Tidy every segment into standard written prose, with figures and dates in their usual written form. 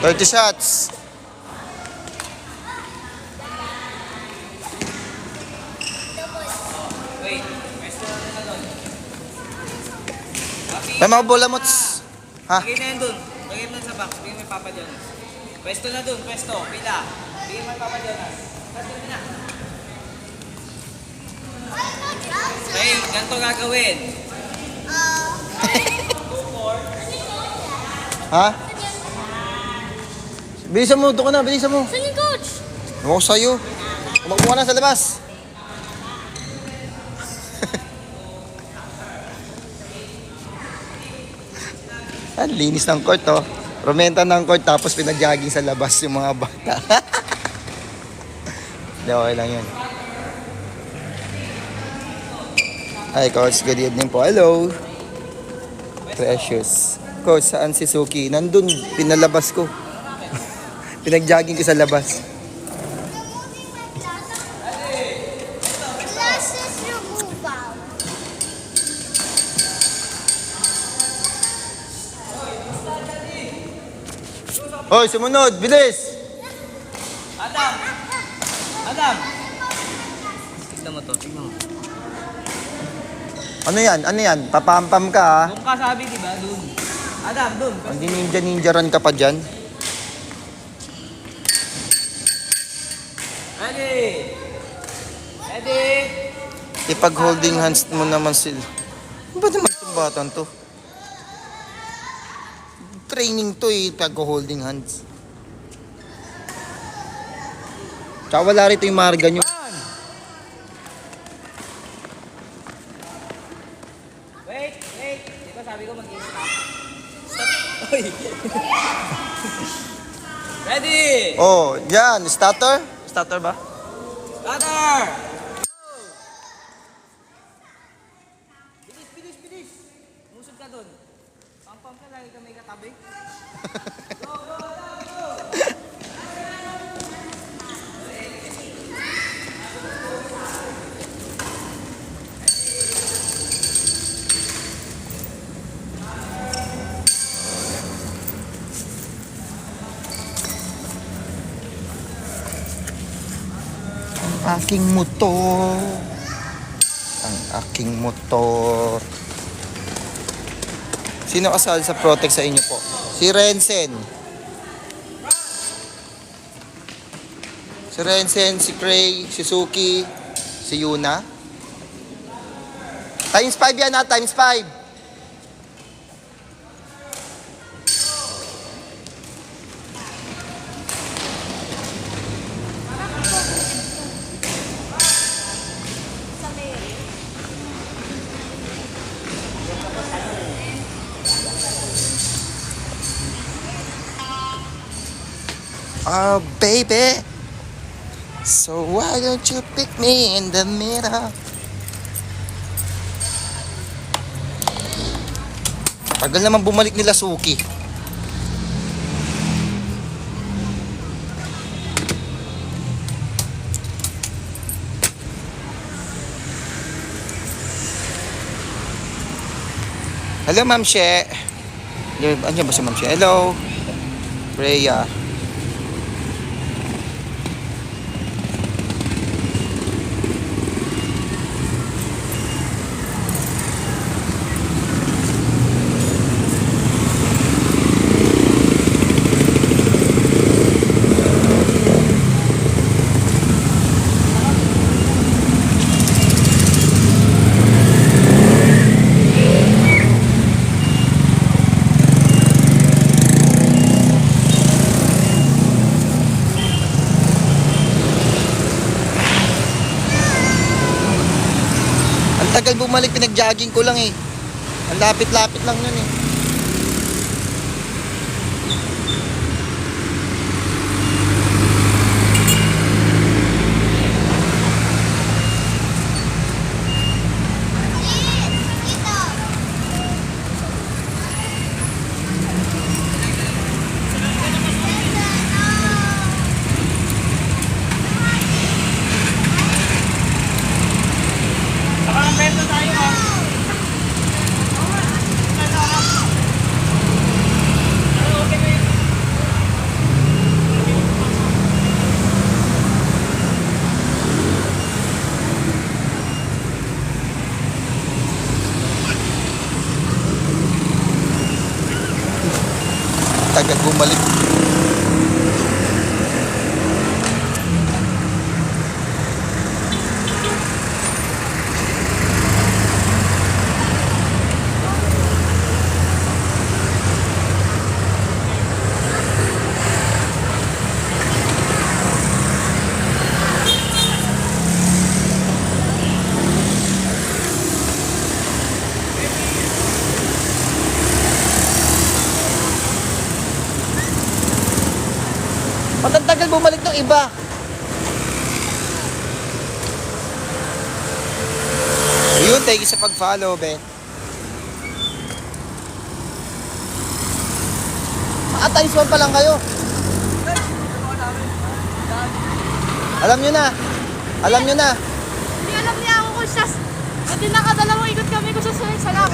30 shots. Wait, pwesto na na doon. May mga bola mo. Ha? Lagay na yan doon. Lagay mo sa box. Bigyan mo yung Papa Jonas. Pwesto na doon, pwesto. Pila. Bigyan mo yung Papa Jonas. Pwesto na. Okay, ganito gagawin. Ha? Bilisan mo, doon ka na, bilisan mo. Saan yung coach? Ako sa'yo. Kumakbo ka na sa labas. Ang linis ng court, oh. Romenta ng court, tapos pinag-jogging sa labas yung mga bata. Hindi, okay lang yun. Hi, Coach. Good evening po. Hello. Precious. Coach, saan si Suki? Nandun, pinalabas ko. Pinag-jogging ko sa labas. Glasses removal. Hoy, sumunod! Bilis! Adam! Adam! Tignan mo to, tignan mo. Ano yan? Ano yan? Papampam ka, ha? Doon ka sabi, di ba? Doon. Adam, doon. Hindi ninja run ka pa dyan. Ready! Ready! Ipag-holding hands mo naman sila. Ba't naman itong batang to? Training to eh, pag-holding hands. Tsaka wala rito yung marga nyo. Wait, wait. Di ba sabi ko mag-i-stop? Stop. Uy! Ready! Oh, yan. Starter? Starter ba? Starter! Bilis, bilis, bilis! Musod ka doon. Pam-pam ka, lagi ka may katabi. Go, go, go, go! Aking motor. Ang aking motor. Sino kasal sa Protect sa inyo po? Si Rensen. Si Rensen, si Cray, si Suki, si Yuna. Times 5 yan ha, times 5. Oh, baby. So why don't you pick me in the middle? Tagal naman bumalik nila Suki. Hello, Ma'am She. Andiyan ba si Ma'am She? Hello. Rhea. Tagal bumalik, pinag-jogging ko lang eh. Ang lapit-lapit lang nun eh. Saka ang bento tayo, ha? tagal bumalik. Tagal bumalik ng iba. Ayun, thank you sa pag-follow, Ben. Times 1 pa lang kayo. Alam nyo na. Alam nyo na. Hindi alam niya ako kung siya. Pati nakadalawang ikot kami kung siya sa lab.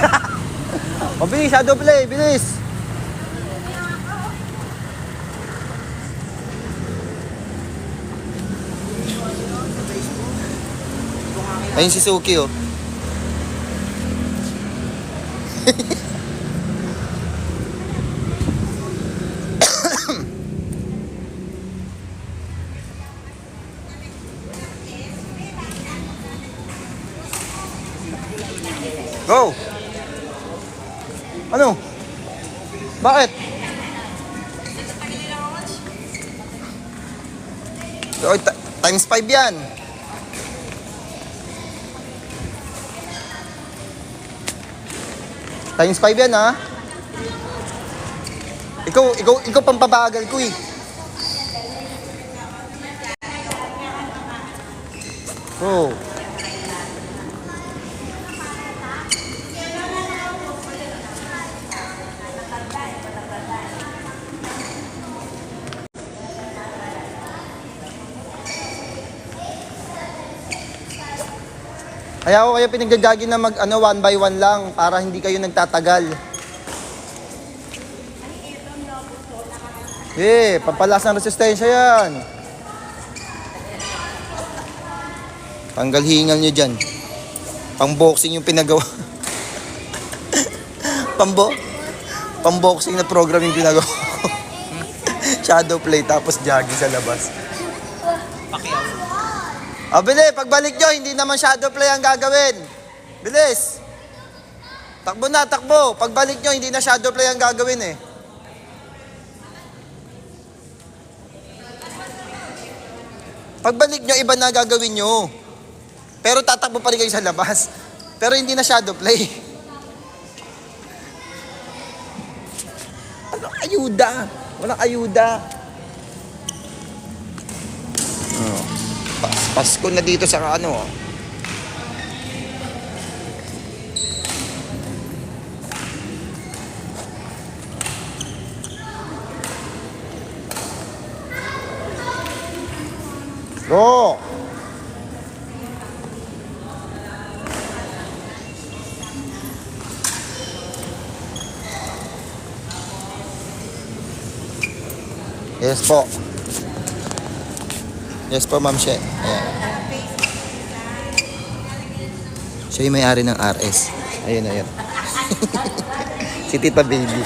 O, bilis, shadow play, bilis. Ayun si Suki, oh. Go! Ano? Bakit? So, times 5 yan. Times 5 yan, ha? Ikaw pampabagal ko, eh. Oh. Kaya ako kayo pinaggagagi na one by one lang para hindi kayo nagtatagal. Pampalas ng resistensya yan. Tanggal hingal nyo dyan. Pang-boxing yung pinagawa. Pang-boxing na program yung pinagawa. Shadow play tapos jogging sa labas. Bilis, pagbalik nyo, hindi naman shadow play ang gagawin. Bilis. Takbo na, takbo. Pagbalik nyo, hindi na shadow play ang gagawin, eh. Pagbalik nyo, iba na gagawin nyo. Pero tatakbo pa rin kayo sa labas. Pero hindi na shadow play. Walang ayuda. Walang ayuda. Pasko na dito sa ano. Go! Yes po. Yes po, Ma'am She. Ayan. Siya yung may-ari ng RS. Ayun, ayun. Si Tita Baby.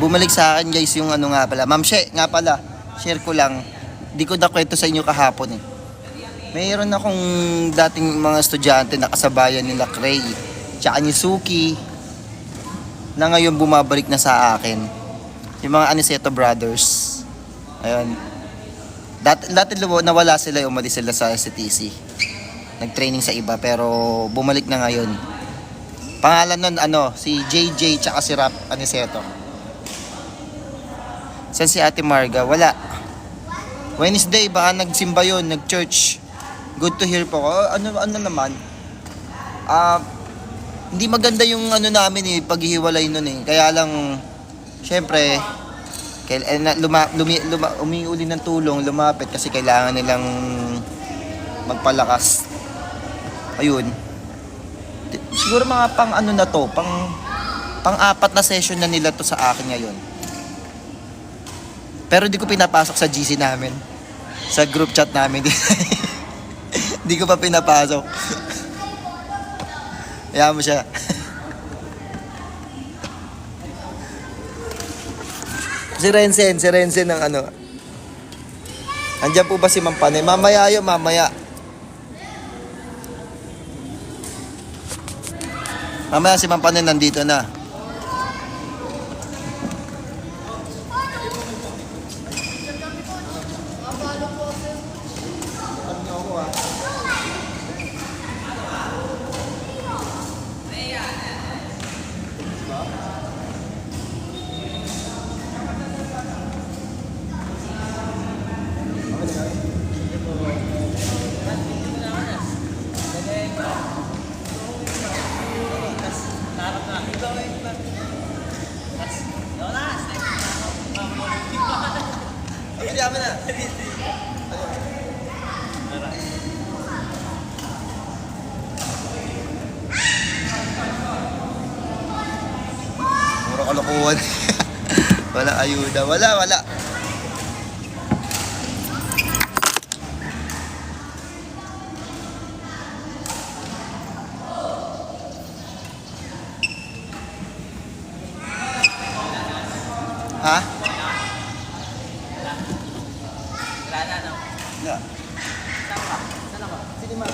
Bumalik sa akin guys yung ano nga pala. Ma'am She, nga pala, share ko lang. Di ko nakwento sa inyo kahapon eh. Mayroon akong dating mga estudyante na kasabayan nila Cray, tsaka ni Suki, na ngayon bumabalik na sa akin. Yung mga Aniceto brothers. Ayun. Dati nawala sila, umalis sila sa STC. Nag-training sa iba, pero bumalik na ngayon. Pangalan nun, si JJ tsaka si Rap Aniceto. Saan si Ate Marga? Wala. Wednesday, baka nagsimba yun, nag-church. Good to hear po. Ano naman? Hindi maganda yung namin paghihiwalay nun eh. Kaya lang, syempre, umiuli ng tulong, lumapit kasi kailangan nilang magpalakas. Ayun. Siguro mga pang ano na to, pang-apat na session na nila to sa akin ngayon. Pero di ko pinapasok sa GC namin. Sa group chat namin. Di ko pa pinapasok. Kaya mo siya. Si Renzen ng ano. Andiyan po ba si Ma'am Panay? Mamaya yun, mamaya. Mamaya si Ma'am Panay nandito na. Hindi amin na. Puro kalokohan. Walang ayuda. Wala. Ha? Wala na, no? Yeah. Saan ako? Sige, ma'am.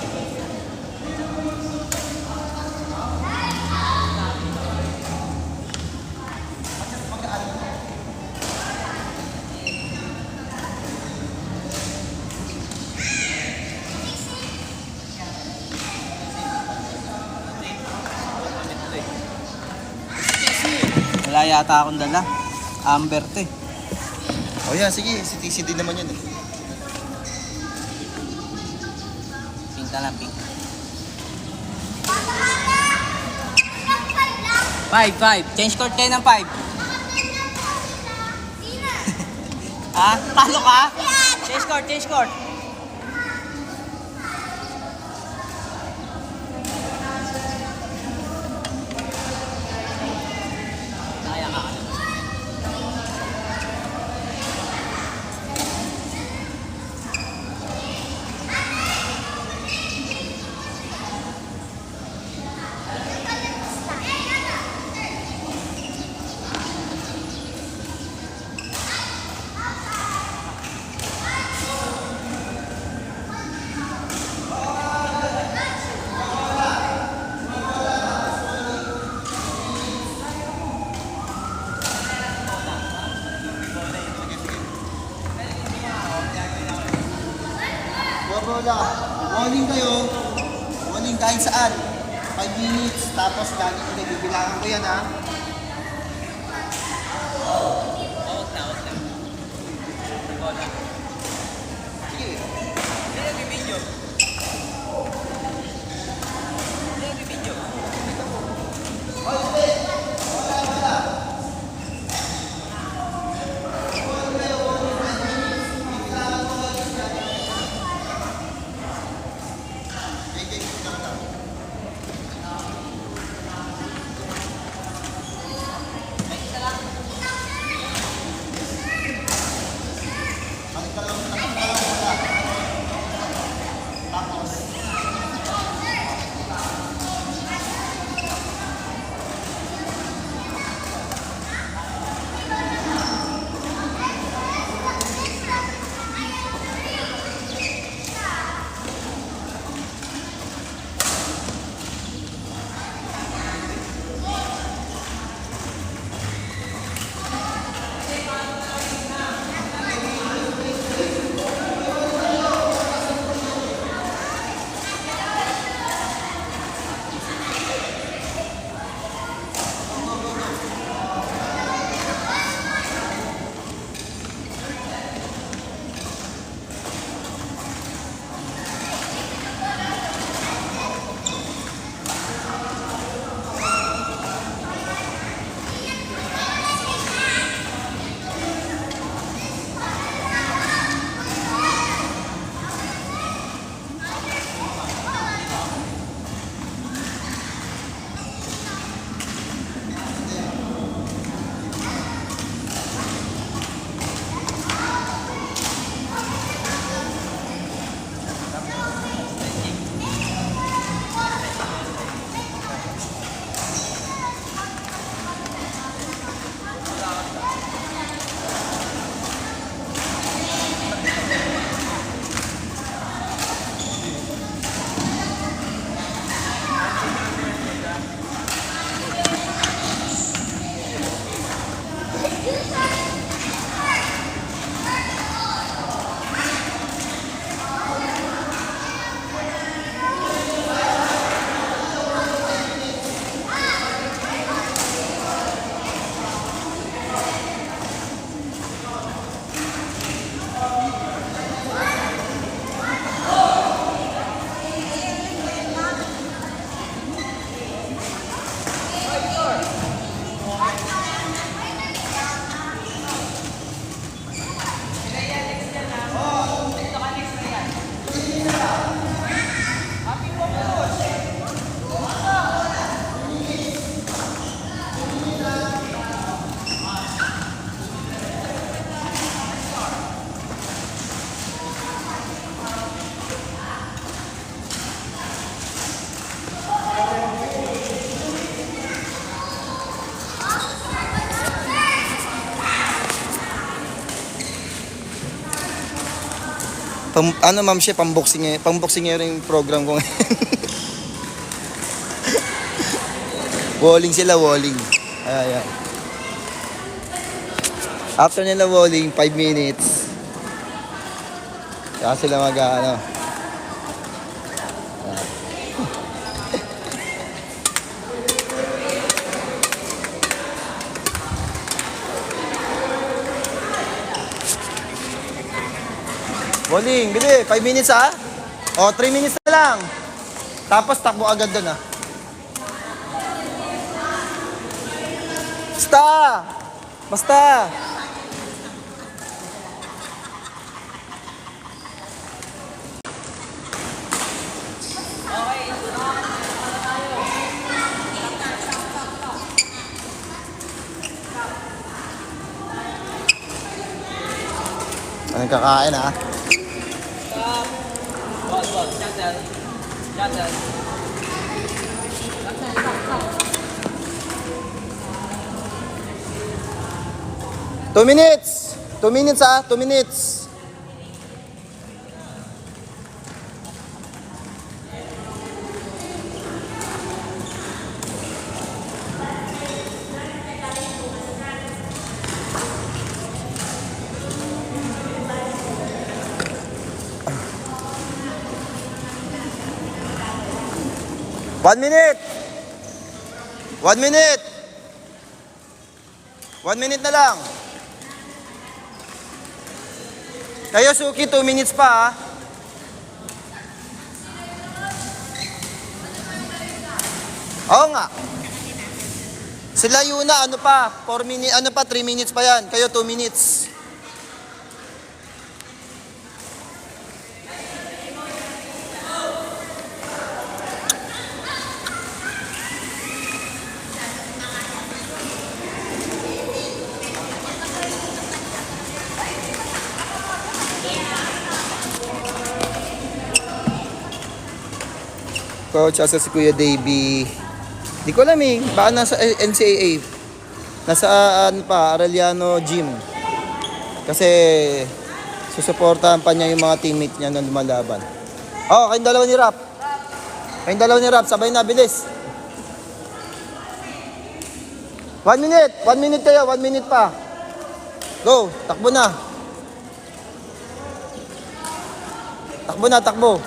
Wala yata akong dala. Amber to eh. O yan, sige. Si TC din naman yun eh. Pink na lang, pink. 5. Change court kayo ng 5. Ha? Talo ka? Change court. Kaya ka. Bola. Morning kayo. Morning kahit saan. 5 minutes. Tapos lagi ko nagbibilangan ko yan ha. Huwag na. Sige. Hindi nagbibideo. Ano ma'am siya, pamboxing yung program ko ngayon. Walling sila, walling. Ayan. After nila walling, 5 minutes. Kaya sila ano. Walling, bili. 5 minutes ha? O, 3 minutes na lang. Tapos takbo agad doon ha. Basta! Basta! Anong kakain ha? Ball, shuttle. Shuttle. 2 minutes! 2 minutes ha? 2 minutes! One minute! 1 minute! 1 minute na lang. Kayo, Suki, 2 minutes pa, ha? Oo nga. Sila Yuna, ano pa? 4 minutes, ano pa? 3 minutes pa yan. Kayo, 2 minutes. Coach, asa si Kuya Davey. Di ko alam eh. Baka nasa NCAA. Nasa ano pa, Arellano Gym. Kasi susuportahan pa niya yung mga teammate niya na lumalaban. Oh, kayong dalawa ni Rap. Kayong dalawa ni Rap, sabay na, bilis. 1 minute. 1 minute kayo, 1 minute pa. Go, takbo na. Takbo na, takbo.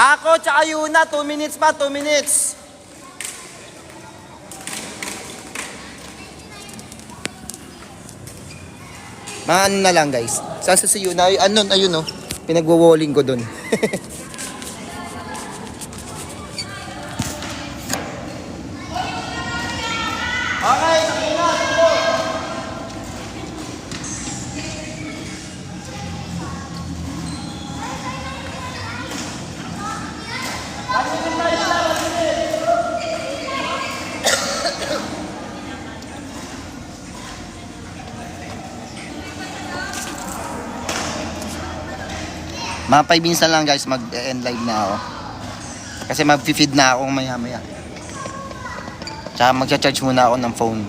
Ako tsaka Yuna, 2 minutes pa, 2 minutes. Mga ano na lang guys. Saan si Yuna? Ayun oh. Pinagwo-walling ko dun. Okay, Yuna, tulo. Mga 5 minutes na lang guys, mag-end live na ako. Kasi mag-feed na ako maya-maya. Tsaka mag-charge muna ako ng phone.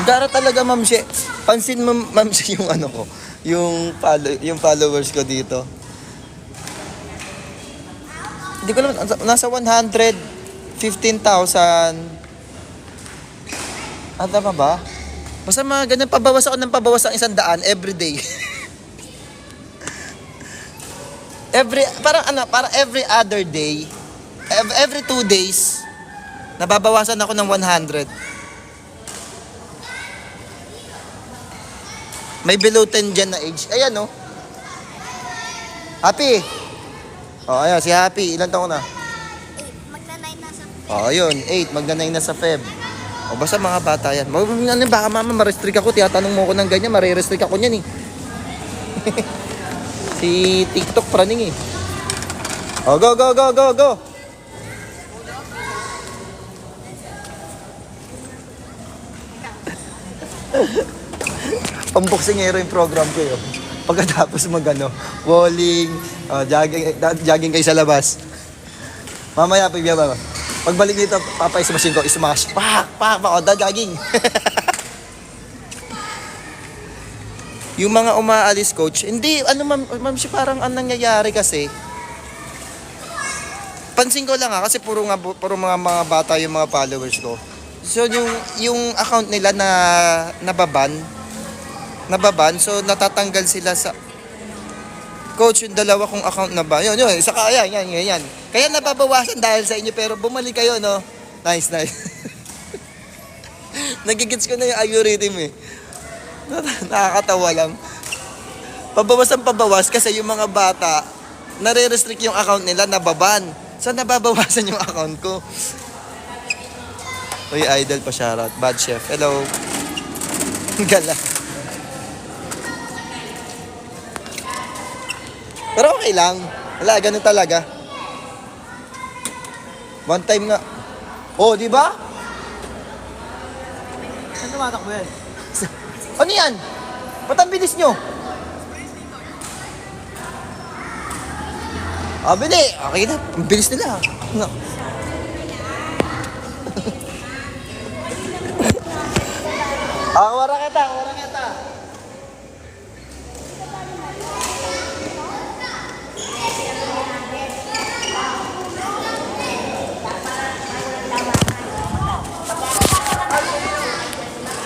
Gara talaga, Ma'am She. Pansin mo, Ma'am She, yung ano ko. Yung followers ko dito. Hindi ko naman, nasa 115,000. Ano pa ba? Basta mga ganun, pabawas ako ng pabawas ang 100 everyday. Parang every other day, every 2 days, nababawasan ako ng 100. May below 10 dyan na age. Ayan, oh. Happy. Oh, ayan, si Happy. Ilan taon na? 8, magna-9 na sa... Oh, ayun, 8. Magna-9 na sa Feb. O basta mga bata yan. Baka mama ma-restrict ako. Tiyatanong mo ko ng ganyan. Marirestrict ako niyan eh. Si TikTok praning eh. O go, go, go, go, go. Pamboksingero yung program ko yun. Pagkatapos walling, Oh, jogging kayo sa labas. Mamaya, pagbalik dito, papaismasin ko, ismash. Pak, o, jogging. Yung mga umaalis, coach, hindi, ma'am, si parang ang nangyayari kasi, pansin ko lang kasi puro mga bata yung mga followers ko. So, yung account nila na nababan, so natatanggal sila sa, coach, yung dalawa kong account na ba? Yun, saka, yan. Kaya nababawasan dahil sa inyo, pero bumalik kayo, no? Nice. Nagigits ko na yung algorithm eh. Nakakatawa lang. Pabawas kasi yung mga bata, nare-restrict yung account nila, nababan. So, nababawasan yung account ko. Uy, idol pa shoutout. Bad chef. Hello. Gala. Pero okay lang. Wala, ganun talaga. One time nga. Oh, di ba? Saan tumatakbo yan? Ano yan? Ba't ang bilis nyo? Bili. Okay na. Ang bilis nila. Wara kita.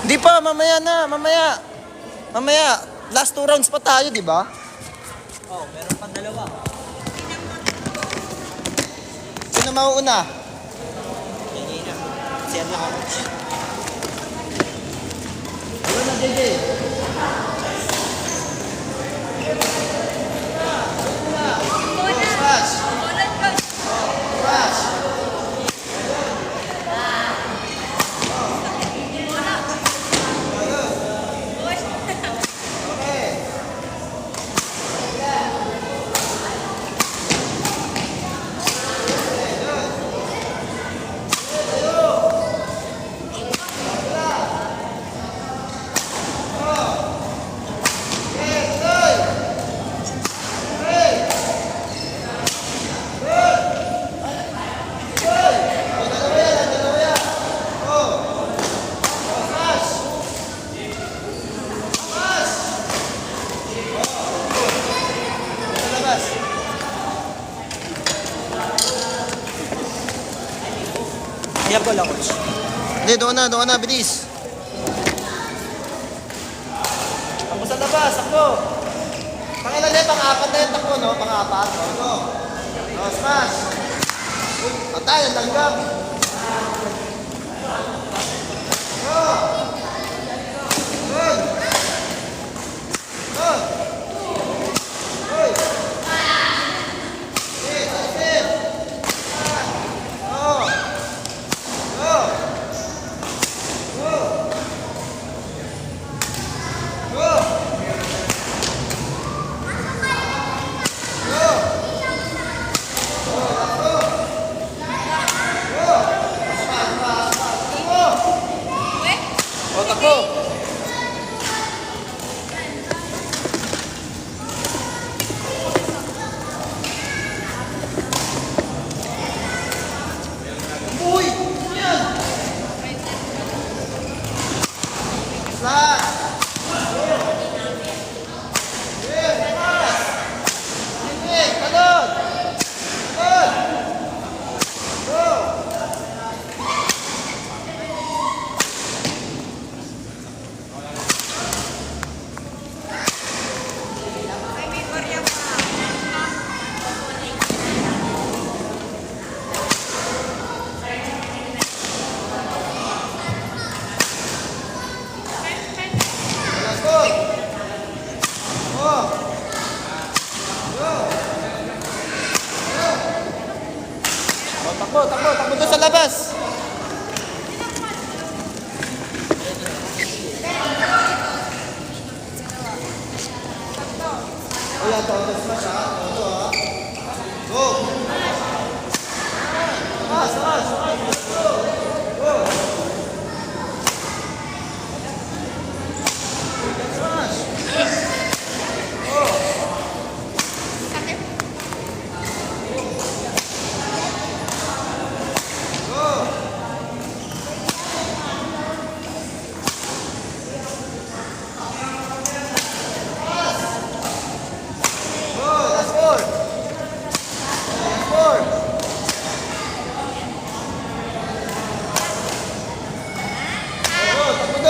Di pa, mamaya. Last 2 rounds pa tayo, di ba? Oh, meron pang dalawa. Sino mauuna? Hindi na. Share lang ako. Ano na, JJ? Ayan ko lang, coach. Hindi, doon na, bilis. Ako sa labas, ako. Pangilan na, pang-apat na yung takbo, no? Pang-apat, no? No, smash. Uy, patay, ang langgam. Go. Good. Good. Good. Sit. Go. Go. Go. Go. Go.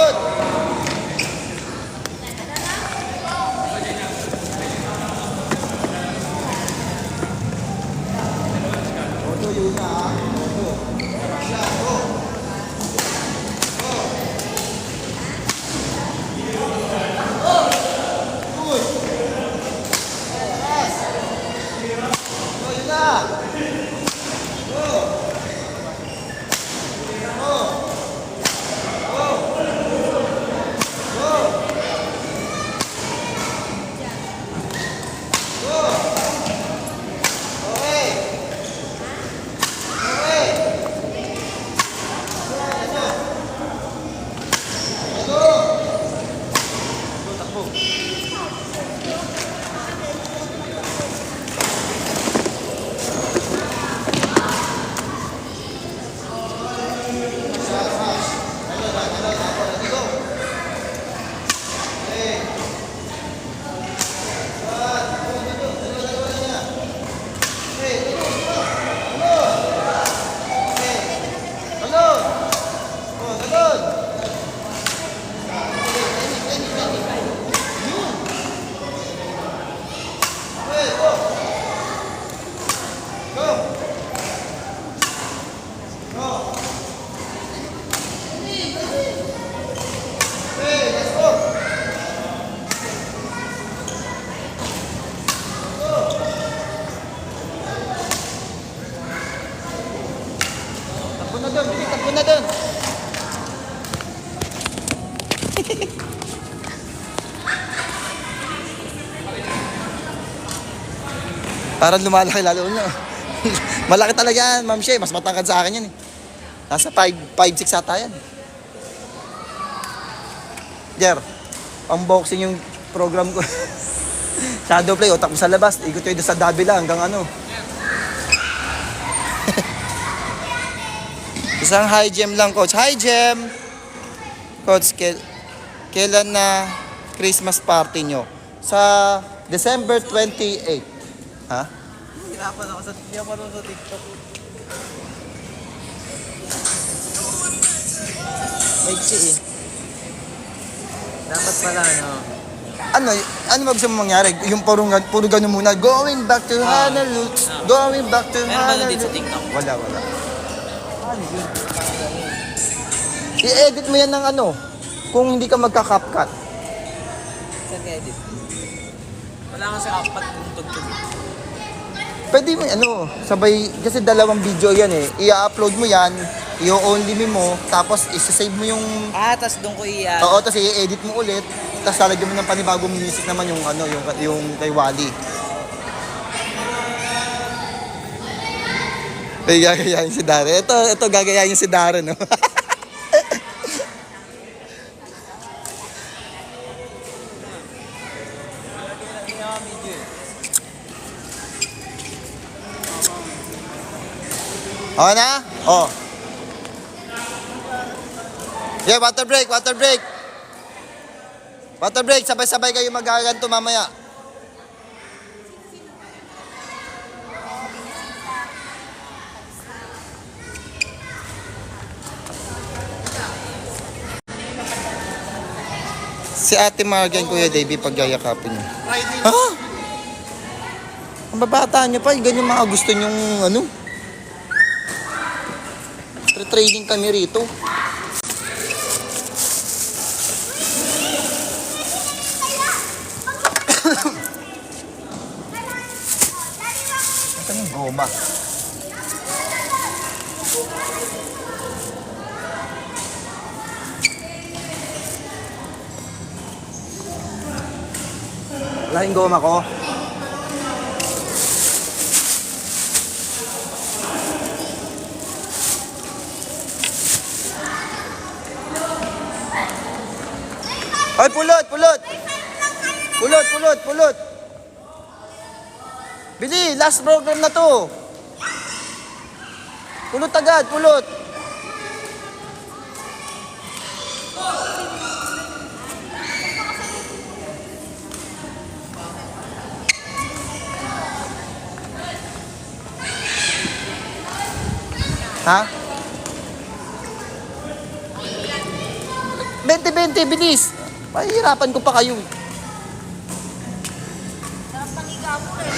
Pulot! Oto, yun na ha. Oto. Siya, go. Go. Push. Yes. Go, yun na. Go. Go. Go. Go. Go. Okay. Okay. Go. Go, takbo. Talon! Oh, talon! Okay, go! Go! Go! Okay, let's go! Go! Takbo na doon, bilis, takbo na doon! Parang lumalaki lalo na. Malaki talaga yan, Ma'am Shea. Mas matangkad sa akin yan eh. Nasa 5'6" ata yan. Jer, unboxing yung program ko. Shadow play, utak mo sa labas. Ikot kayo sa Davila hanggang ano. Isang high gem lang, Coach. Hi, Gem! Coach, kailan na Christmas party nyo? Sa December 28. Ha? Hirapan ako sa TikTok. Maiksi eh. Dapat pala, no? Ano ba gusto mo mangyari? Yung puro ganun muna. Going back to Honolulu. Going back to Meron ba nun din Honolulu. sa TikTok? Wala. I-edit mo yan ng ano. Kung hindi ka magka-CapCut. Saan ka-edit? Wala nga sa apat kung tugtog. Pwede mo sabay, kasi dalawang video yan eh. I-upload mo yan, i-only mo, tapos isa-save mo yung... Tas doon ko Oo, tapos i-edit mo ulit, tapos lalagyan mo ng panibagong music naman yung yung kay Wally. Ay, gagayahin si Darren. Ito gagayahin si Darren, no? Okay na? Oh. Yeah, water break. Water break, sabay-sabay kayo magaganto mamaya. Si Ate Margan, Kuya Davey, pagyayakapin niyo. Ha? Ang babata niyo pa, ganyan mga gusto niyong training kami rito. Ito yung goma. Wala yung goma ko. Ay, pulot! Bili, last program na to. Pulot agad, pulot. Ha? 20-20, bilis. Mahihirapan ko pa kayo. Sarap ng higa mo eh.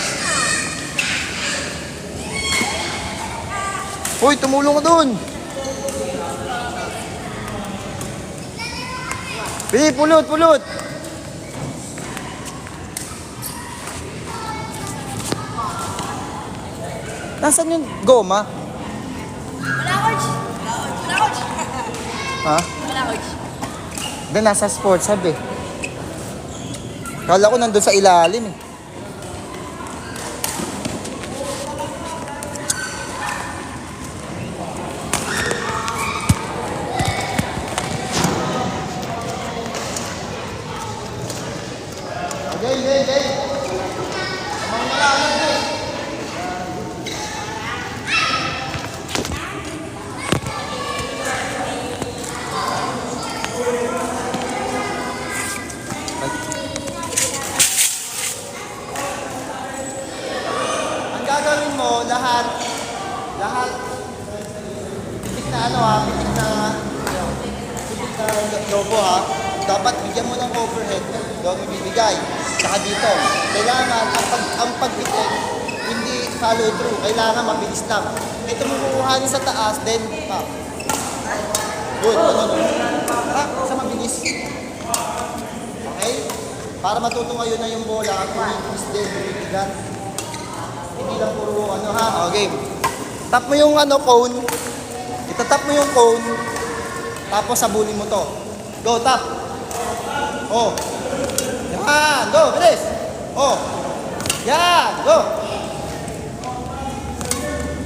Hoy, tumulong ka doon. Bili, pulot, pulot. Nasaan yung goma? Wala, coach. Wala, coach. Ha? Wala, coach. Doon, nasa sports hub eh. Kala ko nandun sa ilalim eh. Okay, okay, okay. Amang malaman eh. Ang gagawin mo, lahat, pitik na ano ha, pitik na lobo ha, dapat bigyan mo ng overhead, doon ibibigay. Saka dito, kailangan ang pagpitik, hindi follow through, kailangan mabilis lang. Ito mo kukuhanin sa taas, then pa. Good, ano. Sa mabilis. Okay? Para matuto kayo na yung bola, at mabilis din, bibigat. Hindi lang puro ano ha, okay. Tap mo yung ano cone. Itatap mo yung cone. Tapos sabulin mo to. Go, tap. Oh. Yan, go, bilis. Oh. Yan, go.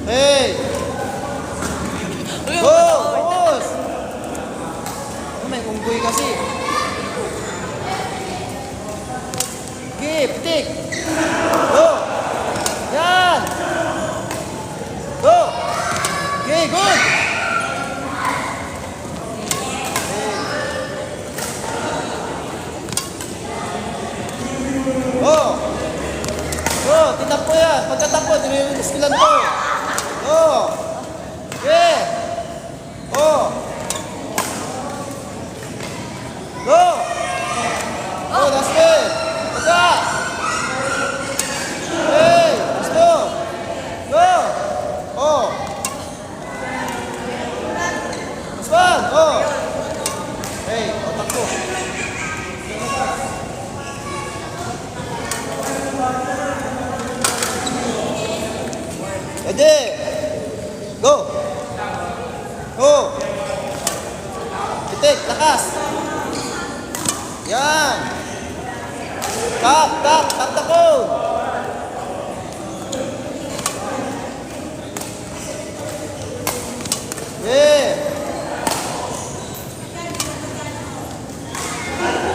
Hey. Go, vamos. Oh, may unggoy kasi. Okay, pitik. Go. Yan. Go. Okay, good. Go. Go, tinap ko yan. Pagkatap ko, dinilinis ko lang to. Go. Okay. Oh. Go. Go, that's good. Pagka. Hey, let's go. Go. Oh. This one. Oh. Hey, otak ko. Pwede. Go. Go. Pitik, lakas. Yan. Tap the cone. Yeah.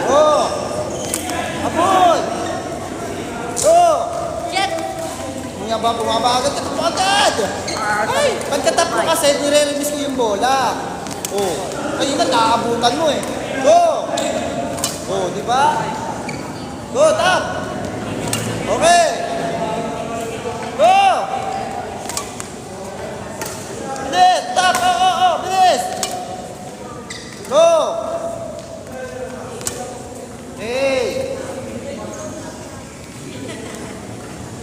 Go. Apoy. Go. Jet. Bumaba agad. Takbo agad. Ay, pagkatap mo kasi, nire-release ko yung bola. Oh. Ayun na, nakaabutan mo eh. Go. Go, di ba? Go, tap. Okay. Go. Bilis. Tap. Oh. Bilis. Go. Hey.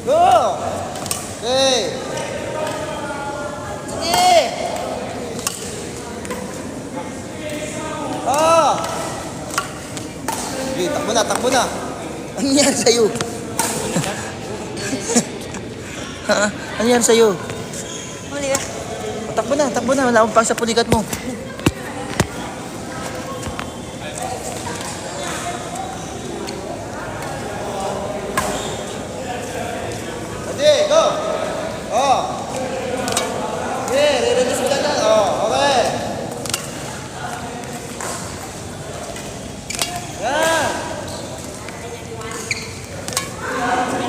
Go. Okay. Sige. Ah. Sige, takbo na. Ano yan sa'yo? Ha? Ano yan sa'yo? Huli ka. Takbo na. Wala akong pang sa pulikat mo. Ready, go! Oh. Okay, re-release mo lang yan. Oh, okay. Yan.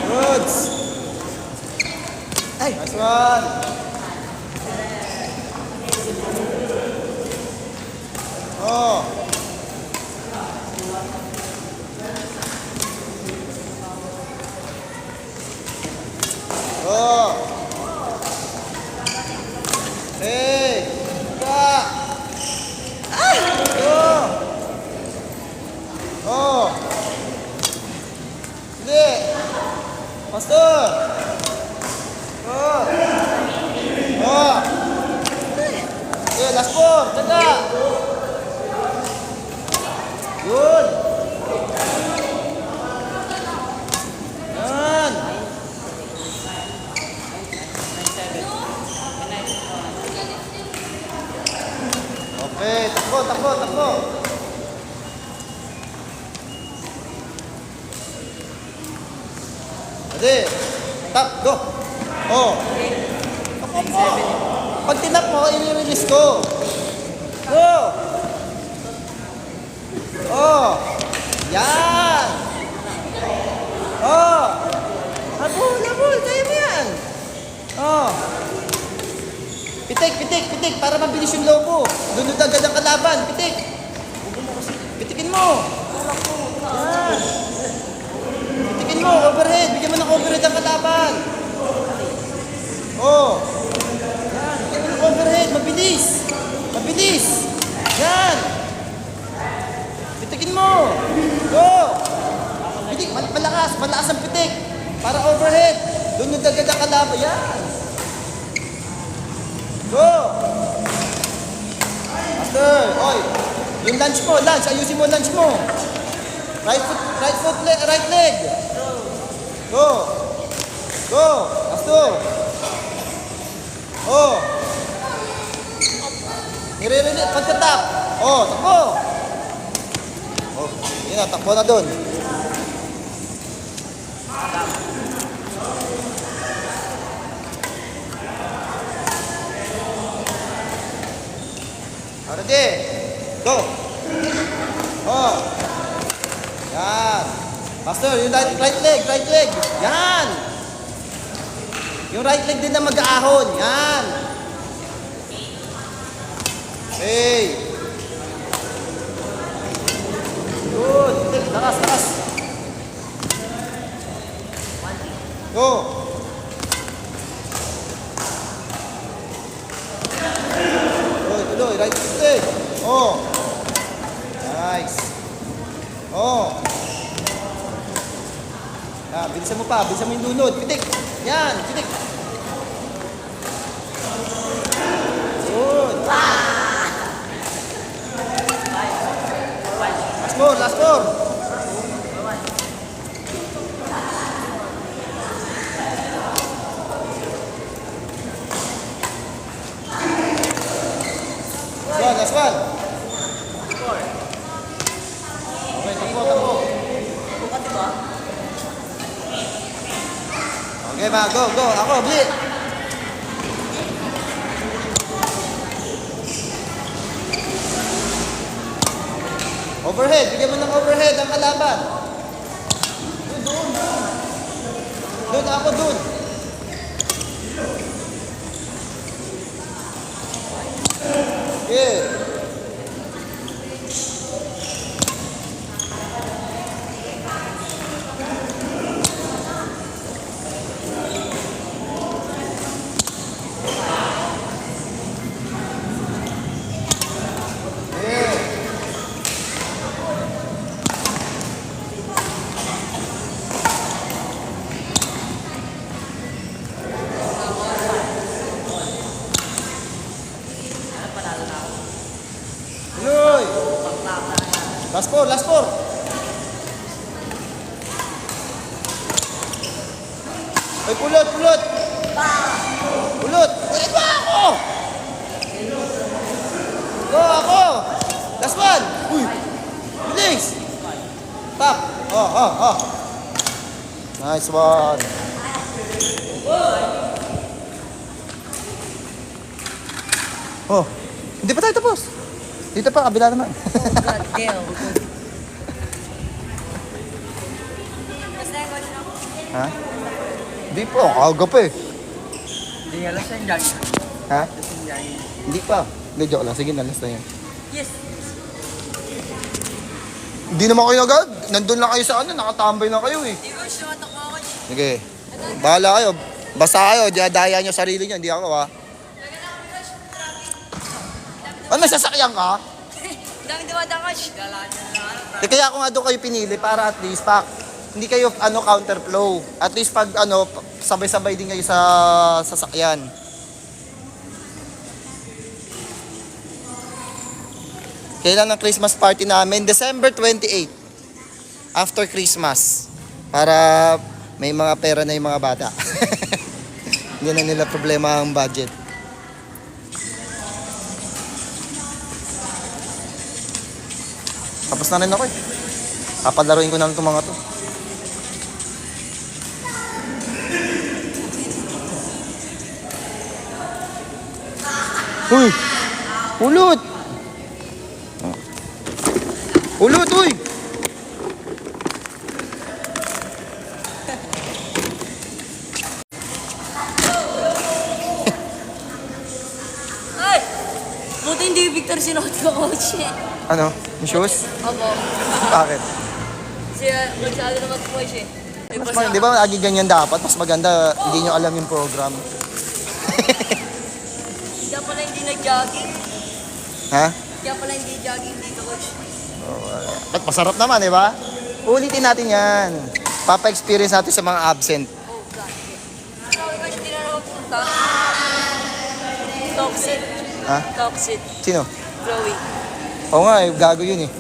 Goods. Ay, nice one. kabila. Yun. Yan. Okay, takbo, takbo, takbo. Ade, tap, go. Oh. Ako po. Pag tinap mo, i-release ko. Go. Oh. Yan. Oh. Labol, labol. Kaya mo yan. Oh. Pitik, pitik, pitik. Para mabilis yung lobo. Lunod agad ang kalaban. Pitik. Pitikin mo. Yan. Pitikin mo. Overhead. Bigyan mo ng overhead ang kalaban. Oh. Yan. Bigyan mo ng overhead. Mabilis. Mabilis. Yan. Pitikin mo. Go. Pitik. Malakas. Malakas ang pitik. Para overhead. Lunod agad ang kalaban. Yan. Go! Master, oy! Yung lunge mo, lunge. Ayusin mo lunge mo. Right foot, right leg. Go! Go! Master! Oh! Nire-relate, pagkatap. Oh, takbo! Oh, yun na, takbo na dun. Ready? Go! Oh! Yan! Master, yung right leg! Yan! Yung right leg din na mag-aahon. Yan! Hey! Good! Lakas, lakas! Go! Tuloy, right leg. Oh. Nice. Oh. Ah, bilisan mo pa, bilisan mo yung lunod. Pitik. Yan, pitik. Good. Last more, last more. Last one. Okay, takbo. Okay, ma, go. Ako, blit. Overhead, bigyan mo ng overhead ang kalaban. Doon, ako doon. Yeah. Tuloy. Last four. Ay, pulot. Pulot ba ako? Go, ako. Last one. Uy. Bilis. Tap. Oh. Nice one. Oh. Hindi pa tayo tapos. Dito pa, kabila naman. God damn. Ha? Hindi pa, aga pa eh. Hindi, alas na yung jogging. Ha? Alas yung jogging. Hindi pa. Hindi, joke lang. Sige, nalas na yan. Yes. Hindi naman kayo agad. Nandun lang kayo sa ano, nakatambay lang kayo eh. Di ko siya matakbo ako. Sige. Bahala kayo. Basta kayo, daya nyo sarili nyo. Hindi ako ha. Ano, may sasakyan ka? Dami dumadakash. Eh, kaya ako nga doon kayo pinili para at least hindi kayo counterflow. At least pag sabay-sabay din kayo sa sasakyan. Kailan ang Christmas party namin? December 28. After Christmas. Para may mga pera na yung mga bata. Hindi na nila problema ang budget. Tapos na rin ako eh. Papalaruin ko na lang itong mga to. Uy! Ulot! Ulot, uy! Ay! Buti hindi Victor sinuot ko, coach. Ano? Yung shoes? Opo. Bakit? Siya, masyado naman po siya. May Mas basa. di ba lagi ganyan dapat? Mas maganda, hindi nyo alam yung program. Kaya pala hindi nag-jogging. Ha? Kaya pala hindi jogging dito, coach. At masarap naman, di ba? Ulitin natin yan. Papa-experience natin sa mga absent. Oh, God. Sabi ko, hindi na ako punta. Toxic. Ha? Toxic. Sino? Chloe. Oo nga, gago yun eh.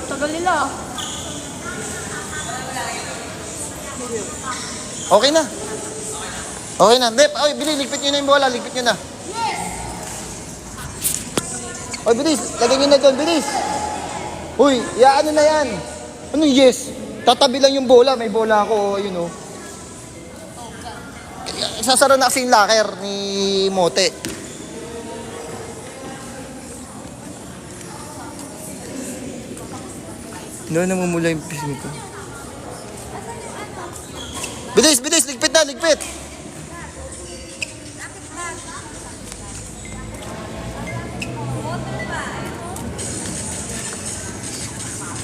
Tagal nila. Okay na. Okay na. Bep, ay, bili, ligpit nyo na yung bola. Ligpit nyo na. Oy, bilis. Lagay nyo na doon, bilis. Uy, ano na yan? Ano yes? Tatabi lang yung bola. May bola ako, yun oh. Sasara na kasi yung locker ni Mote. Namumula yung pisngi ko. Bilis, bilis. Ligpit na, ligpit.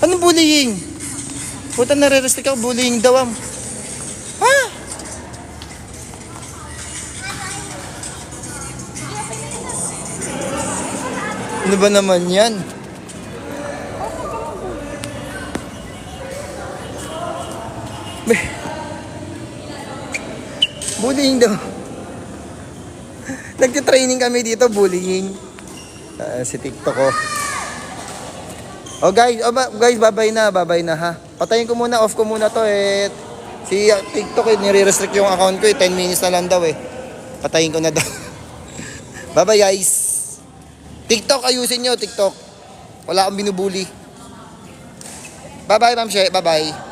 Anong bullying? Puta, nare-restrict ako. Bullying daw am. Ha? Ano ba naman yan? Bullying daw. Nagtitraining kami dito, bullying. Si TikTok ko. Oh guys, guys, babay na ha. Patayin ko muna, off ko muna to eh. Si TikTok nire-restrict yung account ko 10 minutes na lang daw eh. Patayin ko na daw. Bye guys. TikTok, ayusin nyo, TikTok. Wala akong binubuli. Bye Ma'am She, bye.